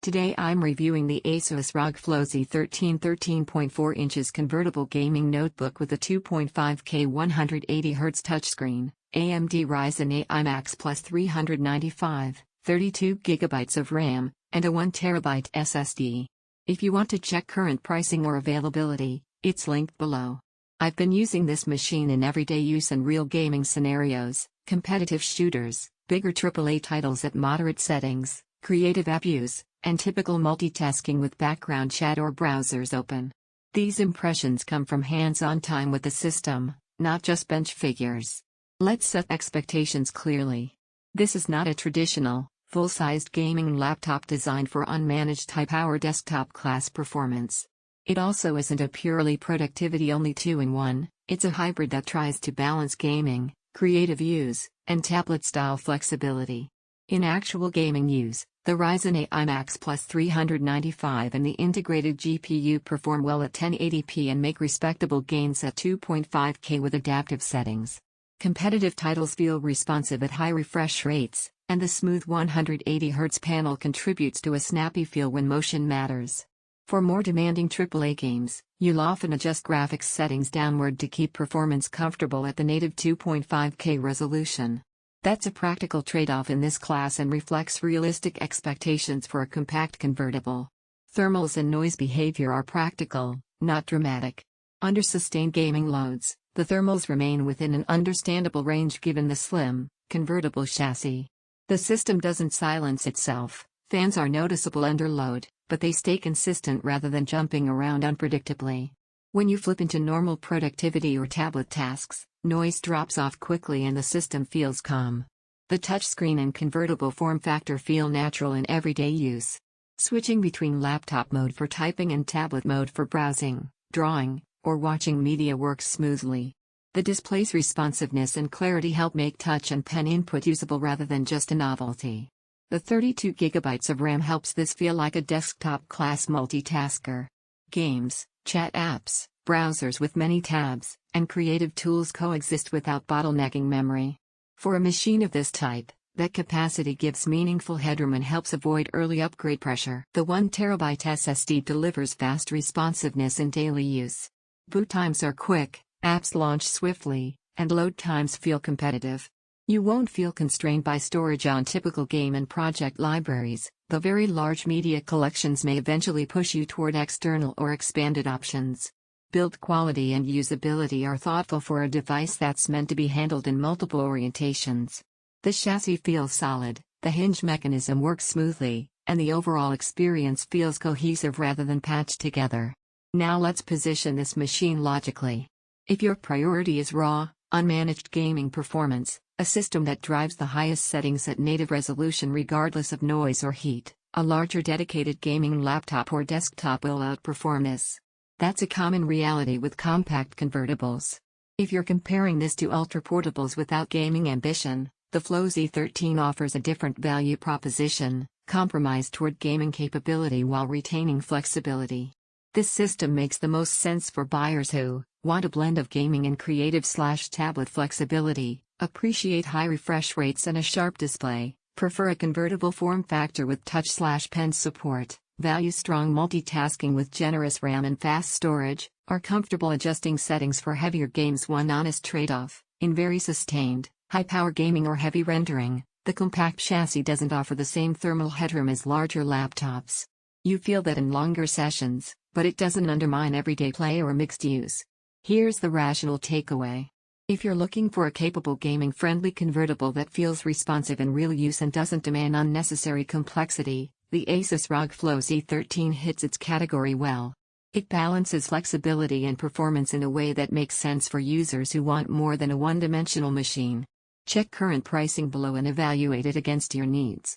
Today I'm reviewing the ASUS ROG Flow Z13 13.4 inches convertible gaming notebook with a 2.5K 180Hz touchscreen, AMD Ryzen AI MAX plus 395, 32GB of RAM, and a 1TB SSD. If you want to check current pricing or availability, it's linked below. I've been using this machine in everyday use and real gaming scenarios, competitive shooters, bigger AAA titles at moderate settings, creative app use, and typical multitasking with background chat or browsers open. These impressions come from hands-on time with the system, not just bench figures. Let's set expectations clearly. This is not a traditional, full-sized gaming laptop designed for unmanaged high-power desktop class performance. It also isn't a purely productivity-only two-in-one, it's a hybrid that tries to balance gaming, creative use, and tablet-style flexibility. In actual gaming use, the Ryzen AI MAX plus 395 and the integrated GPU perform well at 1080p and make respectable gains at 2.5K with adaptive settings. Competitive titles feel responsive at high refresh rates, and the smooth 180Hz panel contributes to a snappy feel when motion matters. For more demanding AAA games, you'll often adjust graphics settings downward to keep performance comfortable at the native 2.5K resolution. That's a practical trade-off in this class and reflects realistic expectations for a compact convertible. Thermals and noise behavior are practical, not dramatic. Under sustained gaming loads, the thermals remain within an understandable range given the slim, convertible chassis. The system doesn't silence itself, fans are noticeable under load, but they stay consistent rather than jumping around unpredictably. When you flip into normal productivity or tablet tasks, noise drops off quickly and the system feels calm. The touchscreen and convertible form factor feel natural in everyday use. Switching between laptop mode for typing and tablet mode for browsing, drawing, or watching media works smoothly. The display's responsiveness and clarity help make touch and pen input usable rather than just a novelty. The 32GB of RAM helps this feel like a desktop-class multitasker. Games, chat apps, browsers with many tabs, and creative tools coexist without bottlenecking memory. For a machine of this type, that capacity gives meaningful headroom and helps avoid early upgrade pressure. The 1TB SSD delivers fast responsiveness in daily use. Boot times are quick, apps launch swiftly, and load times feel competitive. You won't feel constrained by storage on typical game and project libraries, though very large media collections may eventually push you toward external or expanded options. Build quality and usability are thoughtful for a device that's meant to be handled in multiple orientations. The chassis feels solid, the hinge mechanism works smoothly, and the overall experience feels cohesive rather than patched together. Now let's position this machine logically. If your priority is raw, unmanaged gaming performance, a system that drives the highest settings at native resolution regardless of noise or heat, a larger dedicated gaming laptop or desktop will outperform this. That's a common reality with compact convertibles. If you're comparing this to ultra-portables without gaming ambition, the Flow Z13 offers a different value proposition, compromised toward gaming capability while retaining flexibility. This system makes the most sense for buyers who want a blend of gaming and creative/tablet flexibility, appreciate high refresh rates and a sharp display, prefer a convertible form factor with touch/pen support, value strong multitasking with generous RAM and fast storage, are comfortable adjusting settings for heavier games. One honest trade-off: in very sustained, high-power gaming or heavy rendering, the compact chassis doesn't offer the same thermal headroom as larger laptops. You feel that in longer sessions, but it doesn't undermine everyday play or mixed use. Here's the rational takeaway. If you're looking for a capable gaming-friendly convertible that feels responsive in real use and doesn't demand unnecessary complexity, the ASUS ROG Flow Z13 hits its category well. It balances flexibility and performance in a way that makes sense for users who want more than a one-dimensional machine. Check current pricing below and evaluate it against your needs.